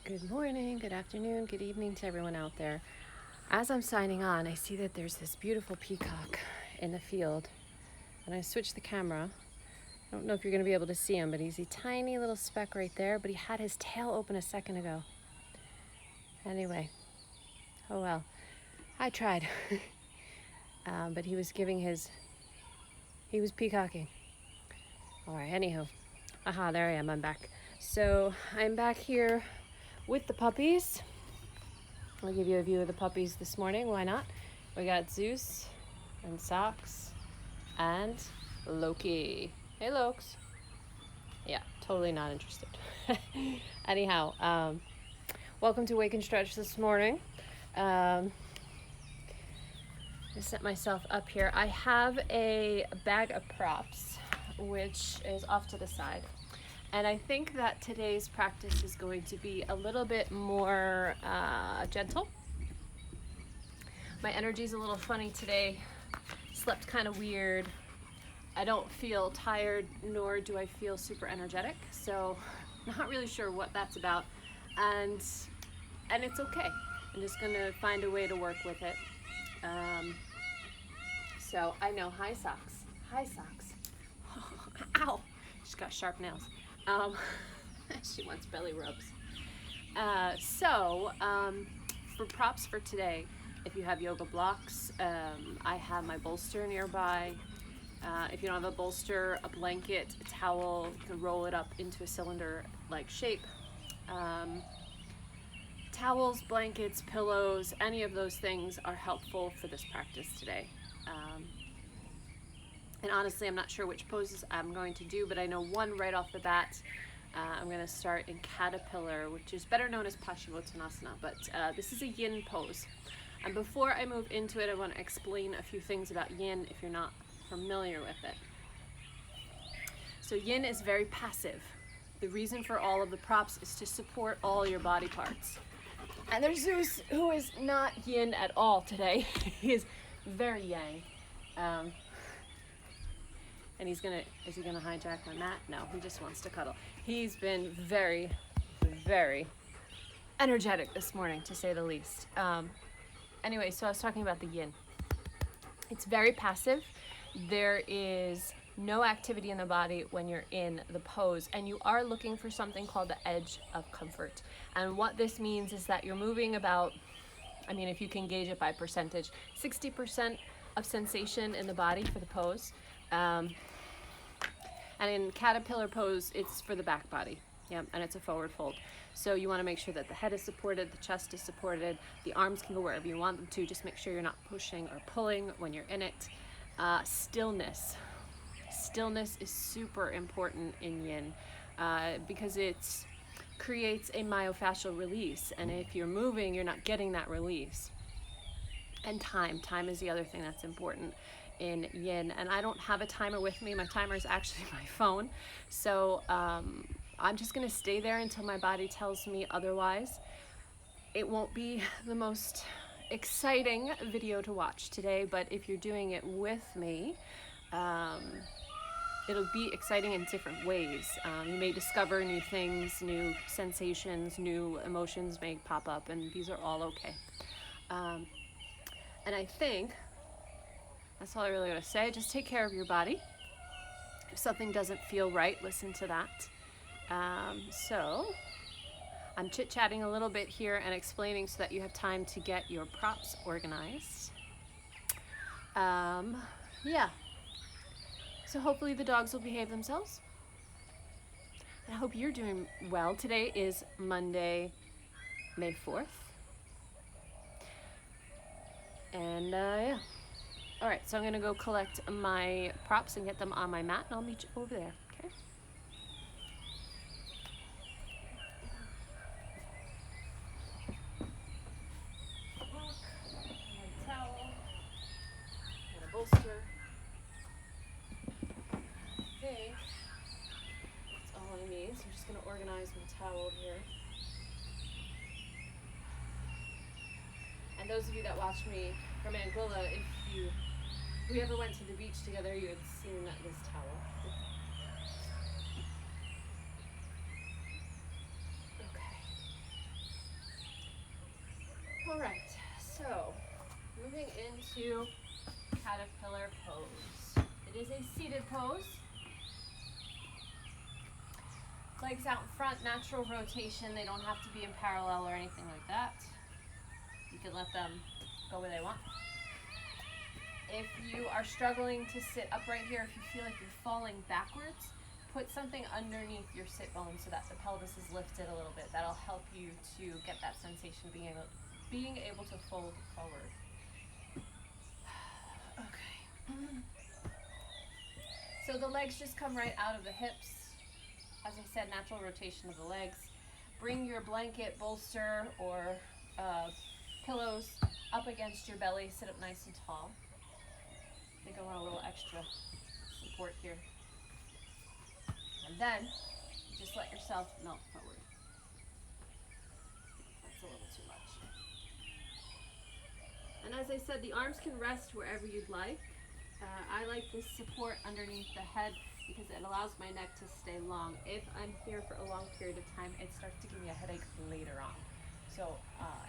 Good morning, good afternoon, good evening to everyone out there. As I'm signing on, I see that there's this beautiful peacock in the field. And I switched the camera. I don't know if you're going to be able to see him, but he's a tiny little speck right there, but he had his tail open a second ago. Anyway, oh well, I tried. But he was peacocking. All right, anywho. Aha, there I am, I'm back. So I'm back here with the puppies. I'll give you a view of the puppies this morning, why not? We got Zeus and Socks and Lokey. Hey, Lokes. Yeah, totally not interested. Anyhow, welcome to Wake and Stretch this morning. I set myself up here. I have a bag of props, which is off to the side. And I think that today's practice is going to be a little bit more gentle. My energy's a little funny today. Slept kind of weird. I don't feel tired, nor do I feel super energetic. So not really sure what that's about. And it's okay. I'm just gonna find a way to work with it. So I know, hi Socks. Hi Socks. Ow, she's got sharp nails. She wants belly rubs. For props for today, if you have yoga blocks, I have my bolster nearby. If you don't have a bolster, a blanket, a towel, you can roll it up into a cylinder-like shape. Towels, blankets, pillows, any of those things are helpful for this practice today. And honestly, I'm not sure which poses I'm going to do, but I know one right off the bat. I'm going to start in Caterpillar, which is better known as Paschimottanasana, but this is a Yin pose. And before I move into it, I want to explain a few things about Yin if you're not familiar with it. So Yin is very passive. The reason for all of the props is to support all your body parts. And there's Zeus, who is not Yin at all today. He is very Yang. And is he gonna hijack my mat? No, he just wants to cuddle. He's been very, very energetic this morning, to say the least. Anyway, so I was talking about the Yin. It's very passive. There is no activity in the body when you're in the pose, and you are looking for something called the edge of comfort. And what this means is that you're moving about, if you can gauge it by percentage, 60% of sensation in the body for the pose. And in Caterpillar pose, it's for the back body, and it's a forward fold. So you want to make sure that the head is supported, the chest is supported, the arms can go wherever you want them to. Just make sure you're not pushing or pulling when you're in it. Stillness. Stillness is super important in Yin because it creates a myofascial release, and if you're moving, you're not getting that release. And time is the other thing that's important in Yin, and I don't have a timer with me. My timer is actually my phone, so I'm just gonna stay there until my body tells me otherwise. It won't be the most exciting video to watch today, but if you're doing it with me, it'll be exciting in different ways. You may discover new things, new sensations, new emotions may pop up, and these are all okay. And I think that's all I really want to say. Just take care of your body. If something doesn't feel right, listen to that. So I'm chit-chatting a little bit here and explaining so that you have time to get your props organized. So hopefully the dogs will behave themselves. And I hope you're doing well. Today is Monday, May 4th. And all right, so I'm gonna go collect my props and get them on my mat, and I'll meet you over there, okay? A towel, and a bolster. I think that's all I need, so I'm just gonna organize my towel here. And those of you that watch me from Angola, if we ever went to the beach together, you had seen this towel. Okay. into caterpillar pose. It is a seated pose. Legs out in front, natural rotation. They don't have to be in parallel or anything like that. You can let them go where they want. If you are struggling to sit upright here, if you feel like you're falling backwards, put something underneath your sit bone so that the pelvis is lifted a little bit. That'll help you to get that sensation of being able to fold forward. Okay. So the legs just come right out of the hips. As I said, natural rotation of the legs. Bring your blanket, bolster, or pillows up against your belly. Sit up nice and tall. I think I want a little extra support here. And then, just let yourself melt forward. That's a little too much. And as I said, the arms can rest wherever you'd like. I like this support underneath the head because it allows my neck to stay long. If I'm here for a long period of time, it starts to give me a headache later on. So,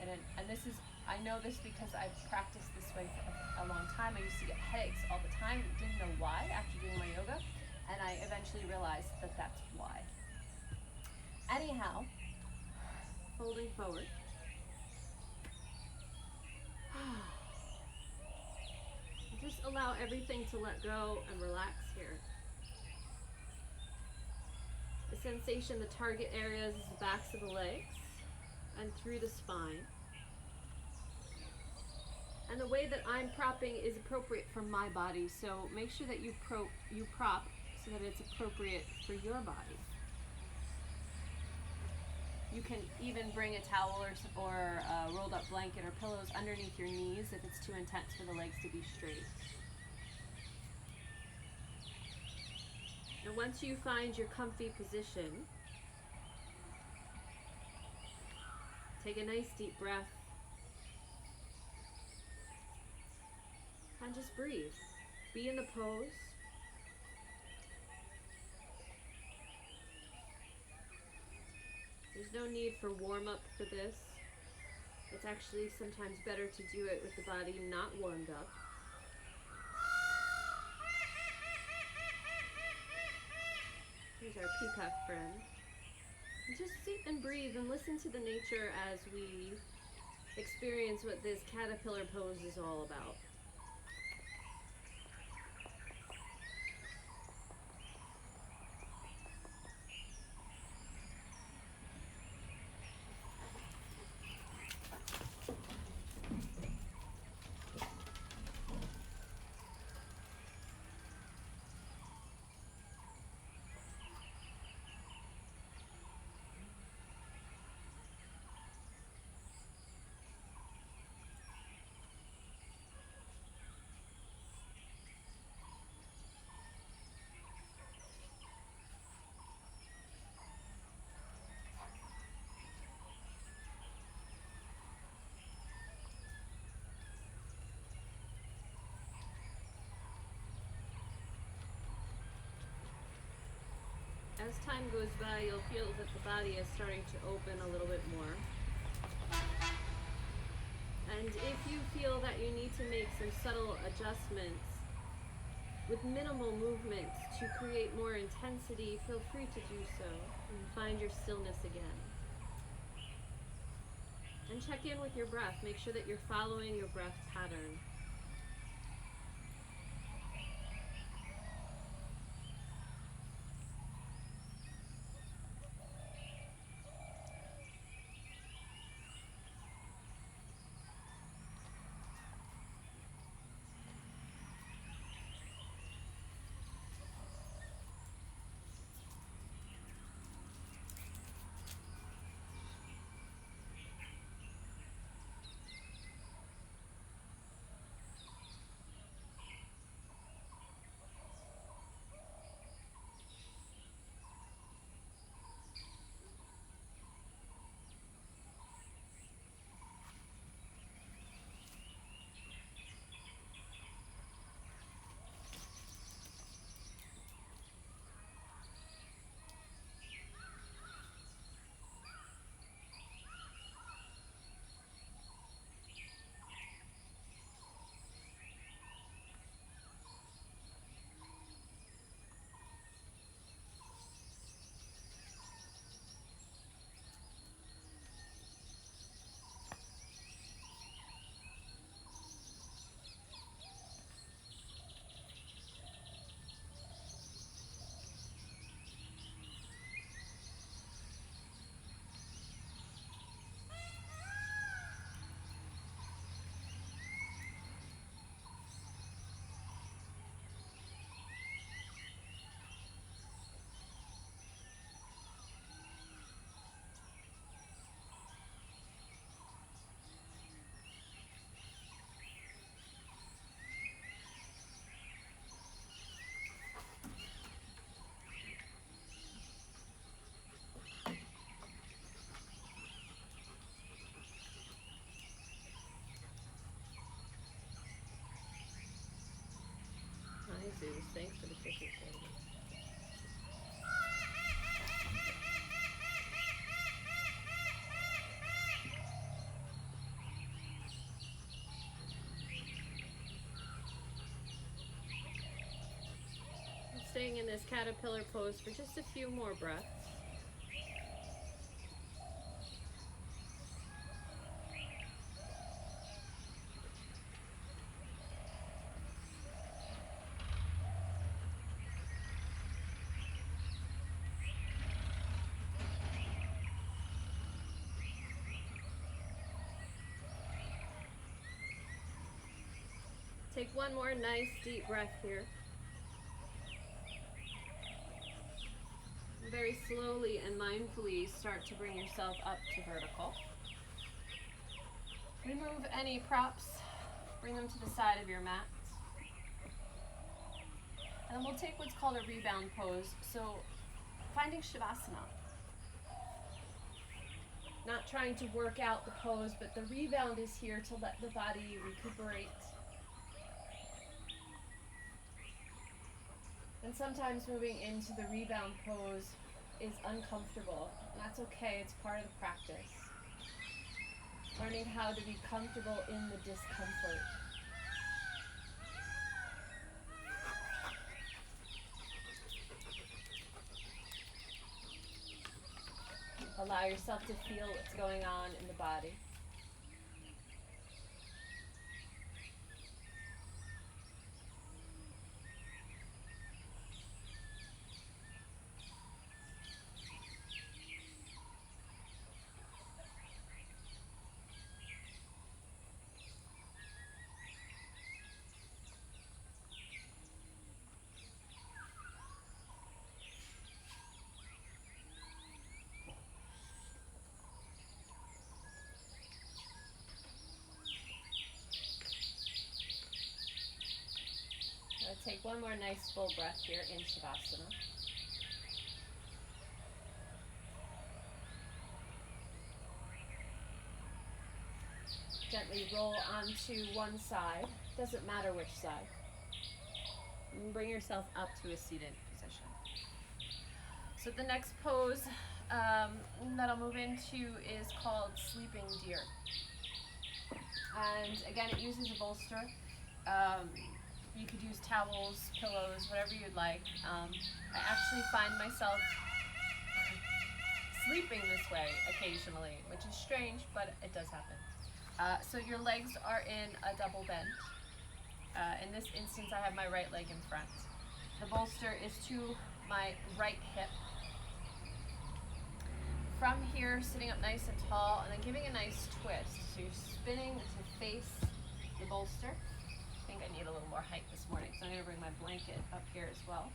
and this is, I know this because I've practiced this way for a long time. I used to get headaches all the time, didn't know why after doing my yoga, and I eventually realized that that's why. Anyhow, folding forward. Just allow everything to let go and relax here. The sensation, the target areas is the backs of the legs and through the spine. And the way that I'm propping is appropriate for my body, so make sure that you prop so that it's appropriate for your body. You can even bring a towel or a rolled up blanket or pillows underneath your knees if it's too intense for the legs to be straight. And once you find your comfy position, take a nice deep breath and just breathe. Be in the pose. There's no need for warm-up for this. It's actually sometimes better to do it with the body not warmed up. Here's our peacock friend. And just sit and breathe and listen to the nature as we experience what this caterpillar pose is all about. As time goes by, you'll feel that the body is starting to open a little bit more. And if you feel that you need to make some subtle adjustments with minimal movements to create more intensity, feel free to do so and find your stillness again. And check in with your breath. Make sure that you're following your breath pattern. staying in this caterpillar pose for just a few more breaths. Take one more nice deep breath here. Very slowly and mindfully start to bring yourself up to vertical. Remove any props, bring them to the side of your mat. And then we'll take what's called a rebound pose. So finding Shavasana. Not trying to work out the pose, but the rebound is here to let the body recuperate. And sometimes moving into the rebound pose is uncomfortable. And that's okay, it's part of the practice. Learning how to be comfortable in the discomfort. Allow yourself to feel what's going on in the body. Take one more nice full breath here in Shavasana. Gently roll onto one side, doesn't matter which side. And bring yourself up to a seated position. So the next pose that I'll move into is called Sleeping Deer. And again, it uses a bolster. You could use towels, pillows, whatever you'd like. I actually find myself sleeping this way occasionally, which is strange, but it does happen. So your legs are in a double bend. In this instance, I have my right leg in front. The bolster is to my right hip. From here, sitting up nice and tall, and then giving a nice twist. So you're spinning to face the bolster. I think I need a little more height this morning, so I'm going to bring my blanket up here as well.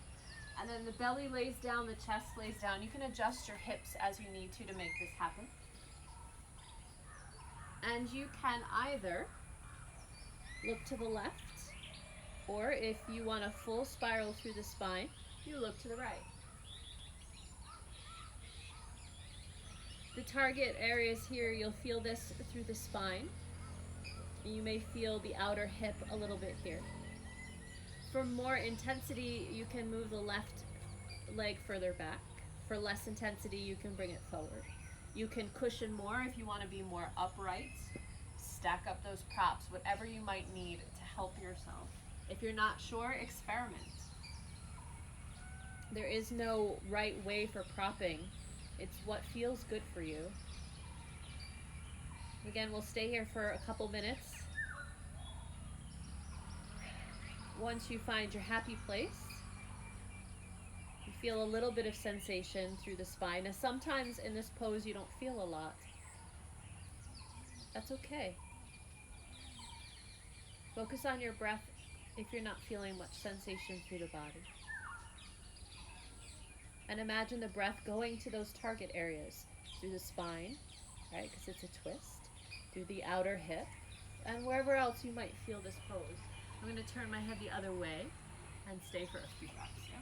And then the belly lays down, the chest lays down. You can adjust your hips as you need to make this happen. And you can either look to the left, or if you want a full spiral through the spine, you look to the right. The target areas here, you'll feel this through the spine. You may feel the outer hip a little bit here. For more intensity, you can move the left leg further back. For less intensity, you can bring it forward. You can cushion more if you want to be more upright. Stack up those props, whatever you might need to help yourself. If you're not sure, experiment. There is no right way for propping. It's what feels good for you. Again, we'll stay here for a couple minutes. Once you find your happy place, you feel a little bit of sensation through the spine. Now, sometimes in this pose you don't feel a lot. That's okay. Focus on your breath if you're not feeling much sensation through the body. And imagine the breath going to those target areas, through the spine, right, because it's a twist, through the outer hip, and wherever else you might feel this pose. I'm going to turn my head the other way and stay for a few breaths. Yeah?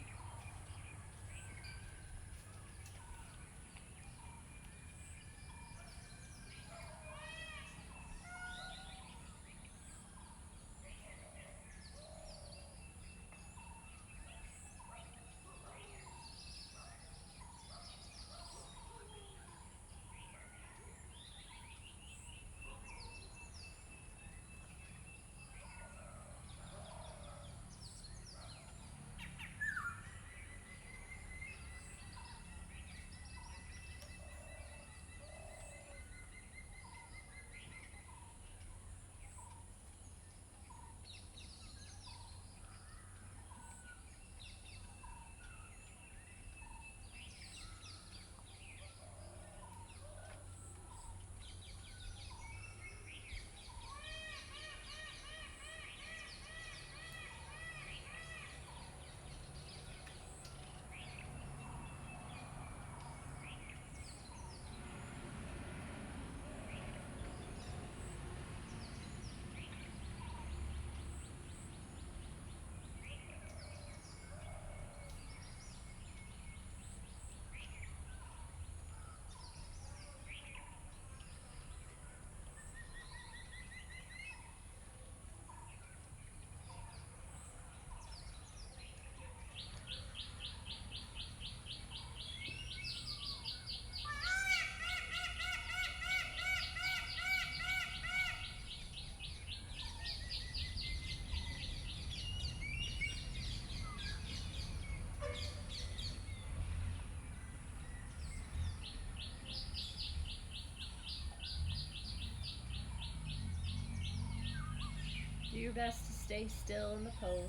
your best to stay still in the pose.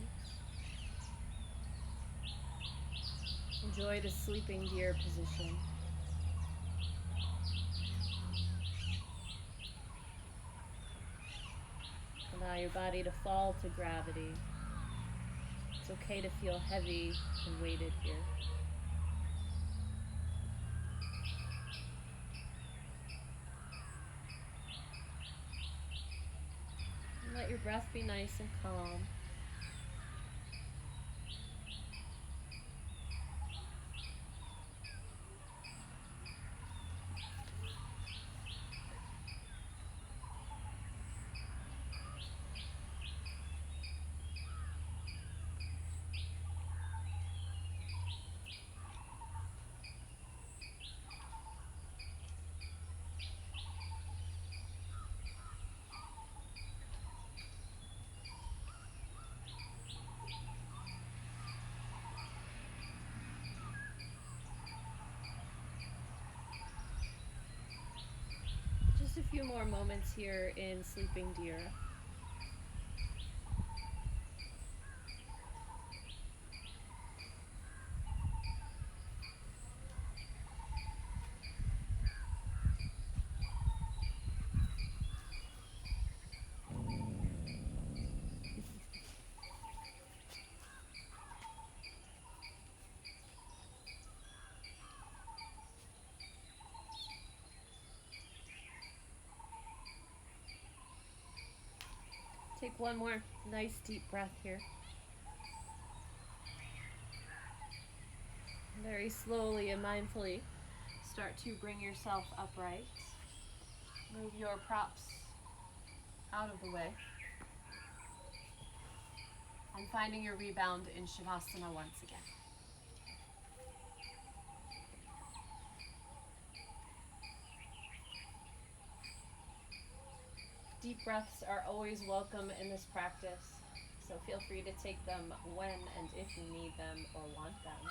Enjoy the sleeping deer position. Allow your body to fall to gravity. It's okay to feel heavy and weighted here. And let your breath be nice and calm. Just a few more moments here in sleeping deer. Take one more nice deep breath here. Very slowly and mindfully start to bring yourself upright. Move your props out of the way. And finding your rebound in Shavasana once again. Deep breaths are always welcome in this practice, so feel free to take them when and if you need them or want them.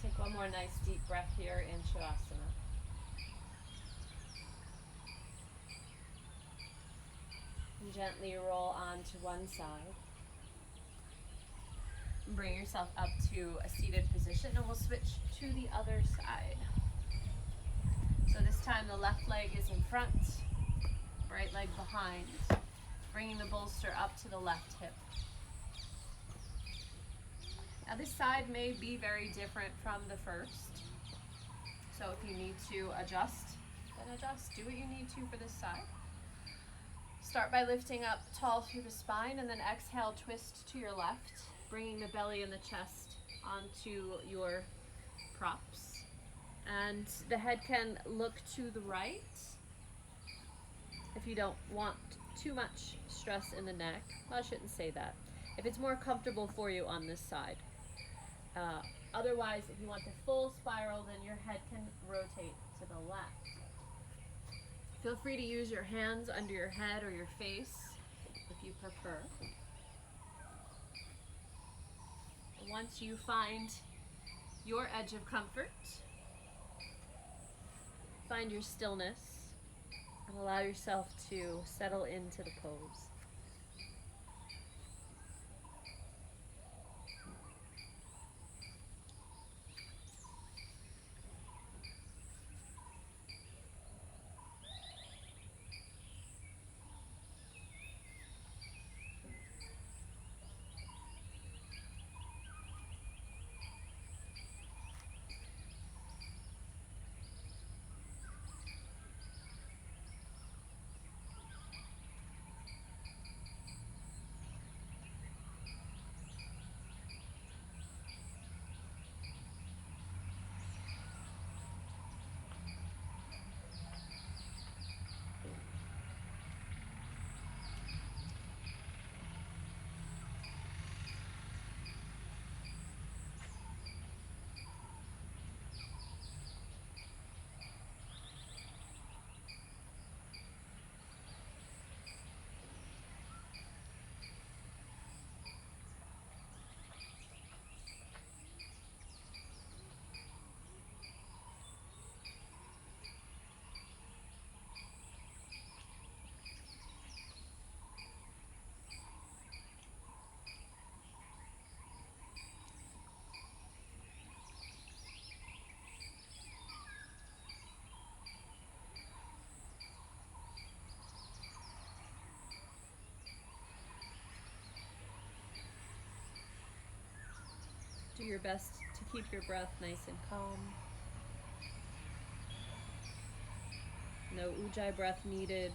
Take one more nice deep breath here in Shavasana. And gently roll onto one side. And bring yourself up to a seated position, and we'll switch to the other side. So this time the left leg is in front, right leg behind, bringing the bolster up to the left hip. Now this side may be very different from the first, so if you need to adjust, then adjust. Do what you need to for this side. Start by lifting up tall through the spine, and then exhale, twist to your left, bringing the belly and the chest onto your props. And the head can look to the right if you don't want too much stress in the neck. Well, I shouldn't say that. If it's more comfortable for you on this side. Otherwise, if you want the full spiral, then your head can rotate to the left. Feel free to use your hands under your head or your face if you prefer. And once you find your edge of comfort, find your stillness and allow yourself to settle into the pose. your best to keep your breath nice and calm. No ujjayi breath needed.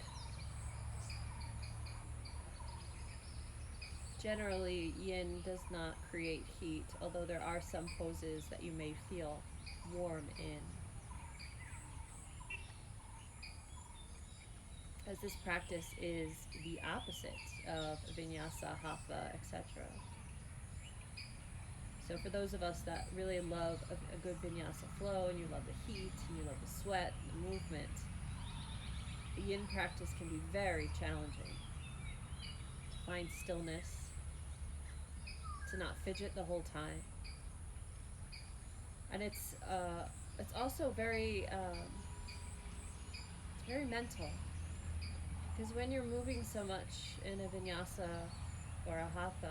Generally, yin does not create heat, although there are some poses that you may feel warm in. As this practice is the opposite of vinyasa, hatha, etc. So for those of us that really love a good vinyasa flow, and you love the heat, and you love the sweat, and the movement, the yin practice can be very challenging. To find stillness, to not fidget the whole time. And it's also very mental. Because when you're moving so much in a vinyasa or a hatha,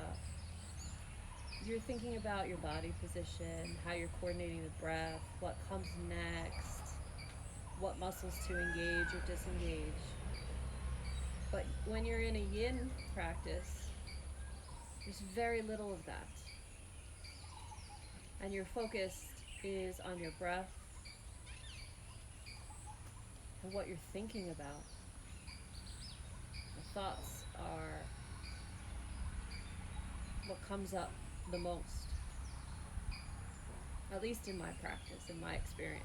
you're thinking about your body position, how you're coordinating the breath, what comes next, what muscles to engage or disengage. But when you're in a yin practice, there's very little of that. And your focus is on your breath and what you're thinking about. The thoughts are what comes up the most, at least in my practice, in my experience.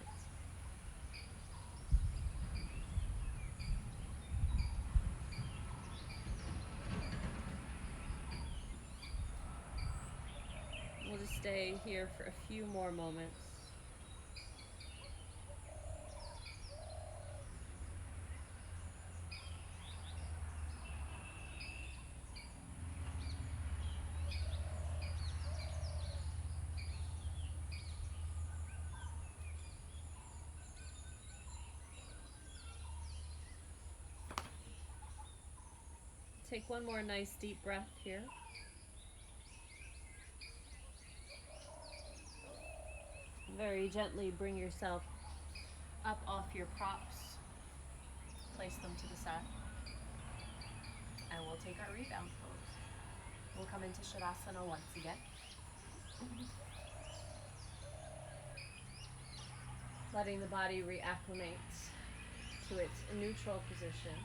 We'll just stay here for a few more moments. Take one more nice deep breath here. Very gently bring yourself up off your props. Place them to the side. And we'll take our rebound pose. We'll come into Shavasana once again. Letting the body reacclimate to its neutral position.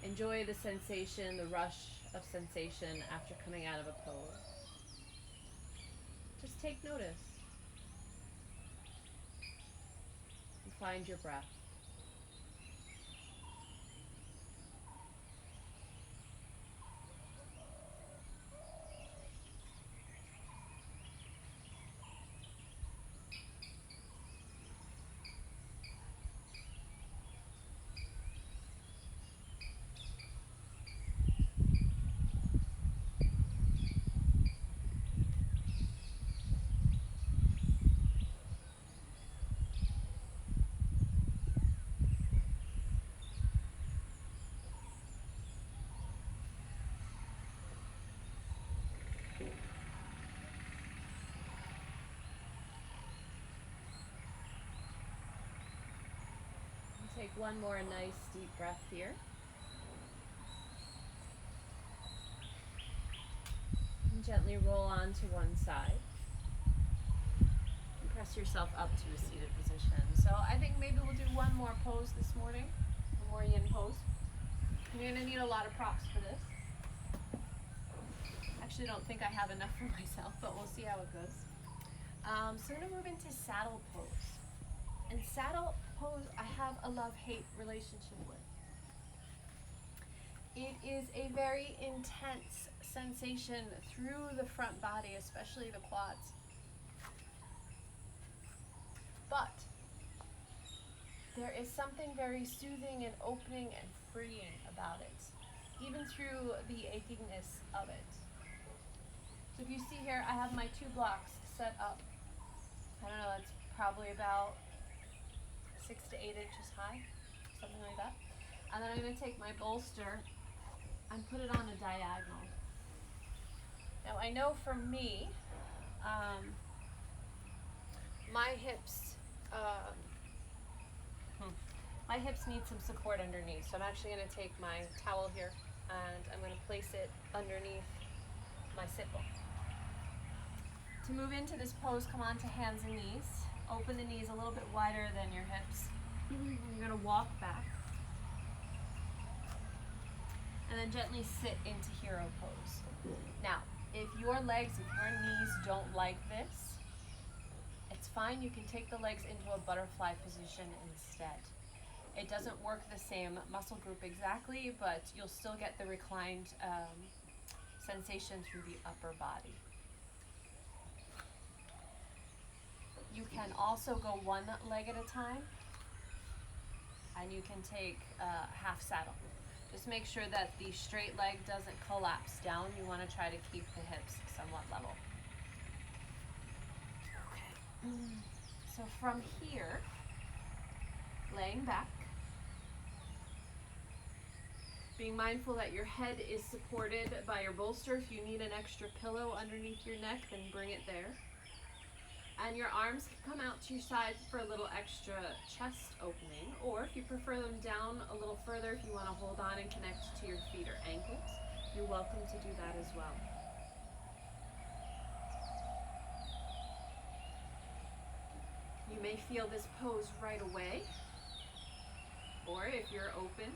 Enjoy the sensation, the rush of sensation after coming out of a pose. Just take notice. And find your breath. Take one more nice deep breath here. And gently roll on to one side. And press yourself up to a seated position. So I think maybe we'll do one more pose this morning, one more yin pose. You're going to need a lot of props for this. Actually, don't think I have enough for myself, but we'll see how it goes. So I'm going to move into saddle pose. And saddle pose, I have a love-hate relationship with. It is a very intense sensation through the front body, especially the quads. But there is something very soothing and opening and freeing about it, even through the achingness of it. So if you see here, I have my 2 blocks set up. I don't know, it's probably about 6 to 8 inches high, something like that. And then I'm going to take my bolster and put it on a diagonal. Now I know for me, my hips need some support underneath. So I'm actually going to take my towel here and I'm going to place it underneath my sit bone To move into this pose, come on to hands and knees. Open the knees a little bit wider than your hips. You're going to walk back. And then gently sit into hero pose. Now, if your legs, if your knees don't like this, it's fine. You can take the legs into a butterfly position instead. It doesn't work the same muscle group exactly, but you'll still get the reclined sensation through the upper body. You can also go one leg at a time, and you can take half saddle. Just make sure that the straight leg doesn't collapse down. You want to try to keep the hips somewhat level. Okay. So from here, laying back, being mindful that your head is supported by your bolster. If you need an extra pillow underneath your neck, then bring it there. And your arms can come out to your side for a little extra chest opening, or if you prefer them down a little further, if you want to hold on and connect to your feet or ankles, you're welcome to do that as well. You may feel this pose right away, or if you're open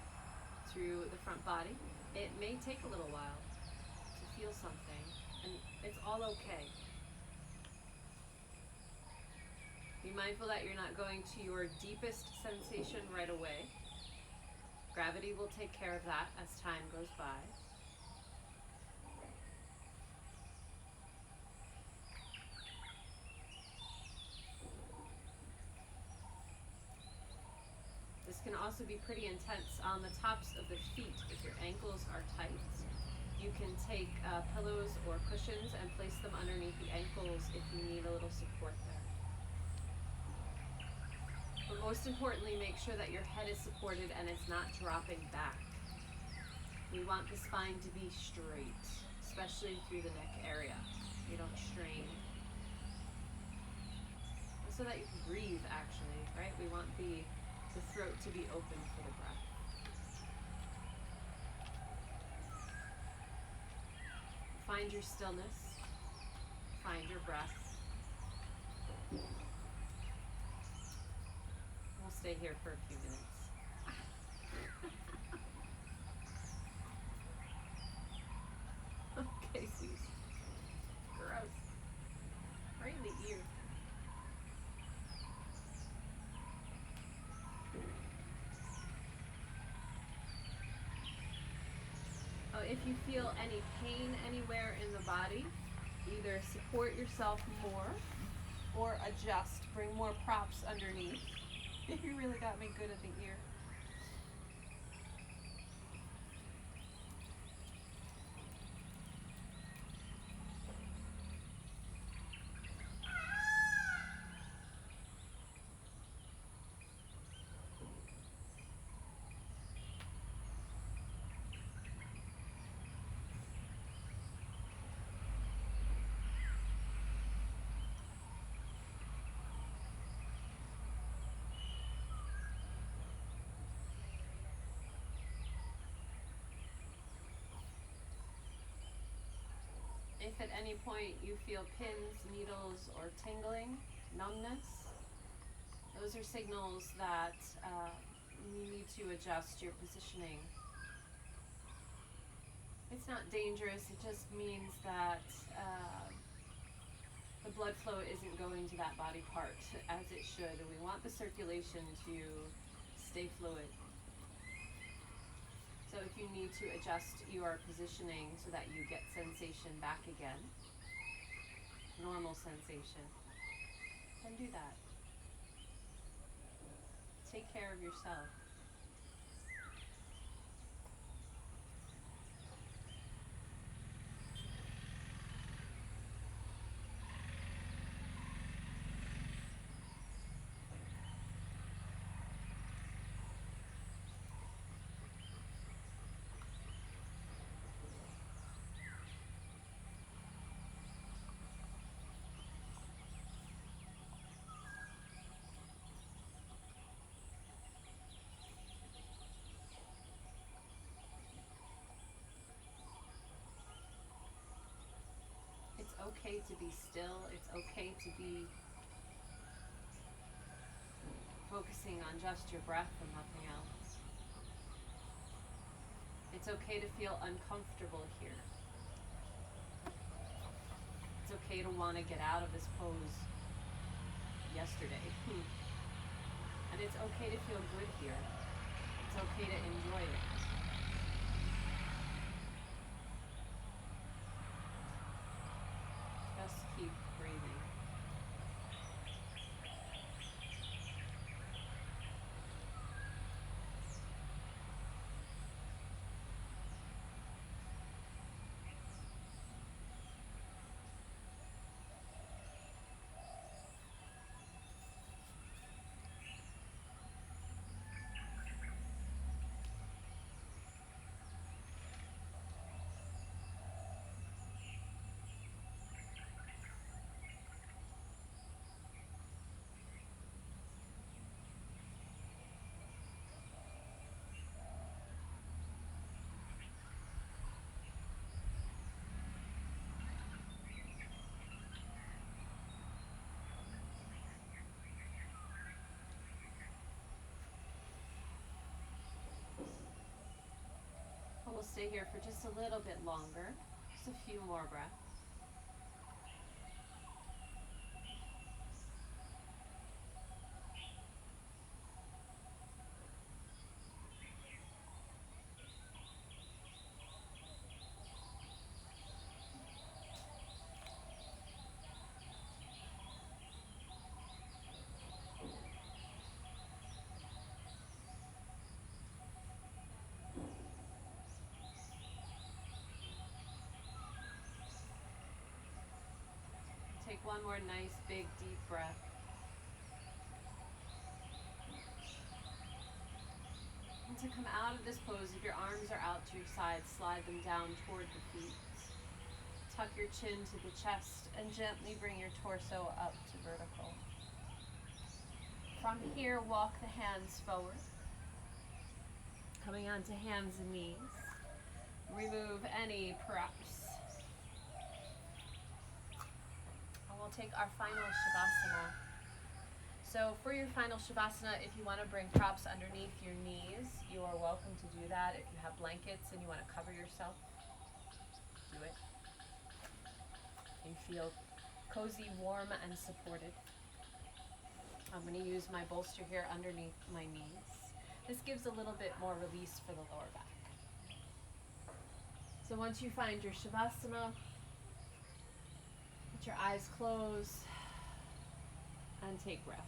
through the front body, it may take a little while to feel something, and it's all okay. Be mindful that you're not going to your deepest sensation right away. Gravity will take care of that as time goes by. This can also be pretty intense on the tops of the feet if your ankles are tight. You can take pillows or cushions and place them underneath the ankles if you need a little support there. But most importantly, make sure that your head is supported and it's not dropping back. We want the spine to be straight, especially through the neck area. You don't strain. So that you can breathe, actually, right? We want the throat to be open for the breath. Find your stillness. Find your breath. We'll stay here for a few minutes. Okay, Zeus. Gross. Right in the ear. Oh, if you feel any pain anywhere in the body, either support yourself more or adjust. Bring more props underneath. You really got me good at the ear. If at any point you feel pins, needles, or tingling, numbness, those are signals that you need to adjust your positioning. It's not dangerous, it just means that the blood flow isn't going to that body part as it should, and we want the circulation to stay fluid. So if you need to adjust your positioning so that you get sensation back again, normal sensation, then do that. Take care of yourself. okay to be still. It's okay to be focusing on just your breath and nothing else. It's okay to feel uncomfortable here. It's okay to want to get out of this pose yesterday. And it's okay to feel good here. It's okay to enjoy it. Just keep breathing. We'll stay here for just a little bit longer, just a few more breaths. Take one more nice, big, deep breath. And to come out of this pose, if your arms are out to your side, slide them down toward the feet. Tuck your chin to the chest and gently bring your torso up to vertical. From here, walk the hands forward, coming onto hands and knees. Remove any props. And we'll take our final Shavasana. So for your final Shavasana, if you want to bring props underneath your knees, you are welcome to do that. If you have blankets and you want to cover yourself, do it. You feel cozy, warm, and supported. I'm going to use my bolster here underneath my knees. This gives a little bit more release for the lower back. So once you find your Shavasana, let your eyes close and take rest.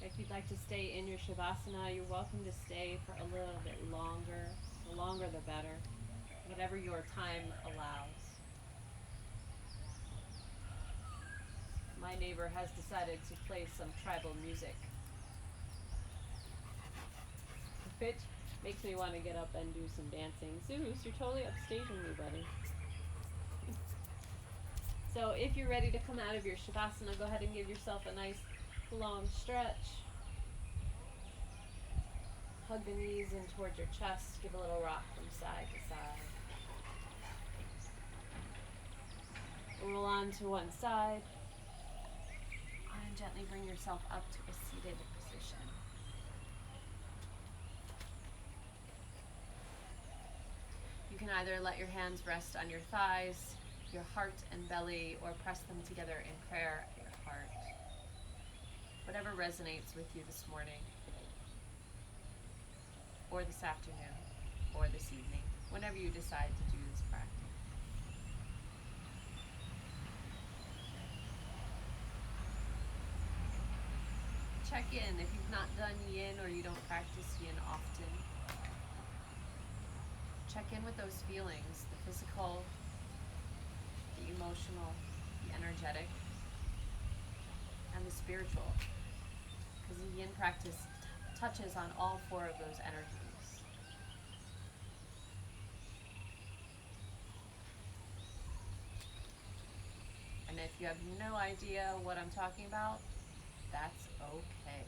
If you'd like to stay in your Shavasana, you're welcome to stay for a little bit longer. The longer the better, whatever your time allows. My neighbor has decided to play some tribal music, which makes me want to get up and do some dancing. Zeus, you're totally upstaging me, buddy. So if you're ready to come out of your Shavasana, go ahead and give yourself a nice long stretch. Hug the knees in towards your chest. Give a little rock from side to side. Roll on to one side. And gently bring yourself up to a seated position. You can either let your hands rest on your thighs, your heart and belly, or press them together in prayer at your heart. Whatever resonates with you this morning, or this afternoon, or this evening, whenever you decide to do this practice. Check in if you've not done Yin or you don't practice Yin often. Check in with those feelings, the physical, the emotional, the energetic, and the spiritual. Because the Yin practice touches on all four of those energies. And if you have no idea what I'm talking about, that's okay.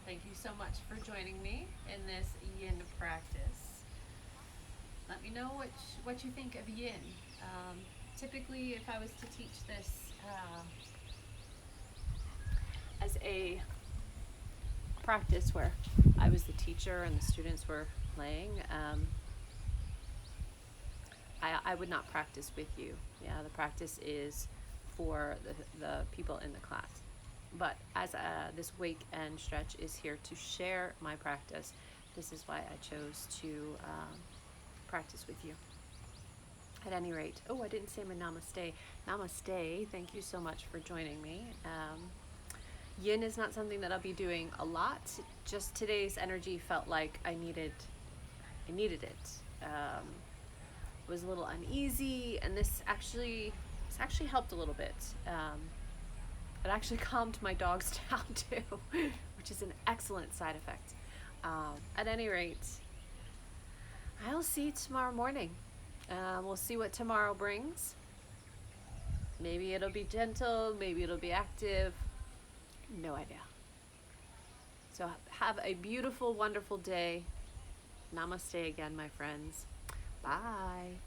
Thank you so much for joining me in this Yin practice. Let me know what you think of Yin. Typically, if I was to teach this as a practice where I was the teacher and the students were playing, I would not practice with you. Yeah, the practice is for the people in the class. But as this wake and stretch is here to share my practice, this is why I chose to practice with you. At any rate, oh, I didn't say my namaste. Namaste, thank you so much for joining me. Yin is not something that I'll be doing a lot. Just today's energy felt like I needed it. Was a little uneasy, and this actually helped a little bit. It actually calmed my dogs down too, which is an excellent side effect. At any rate, I'll see you tomorrow morning. We'll see what tomorrow brings. Maybe it'll be gentle, maybe it'll be active. No idea. So have a beautiful, wonderful day. Namaste again, my friends. Bye.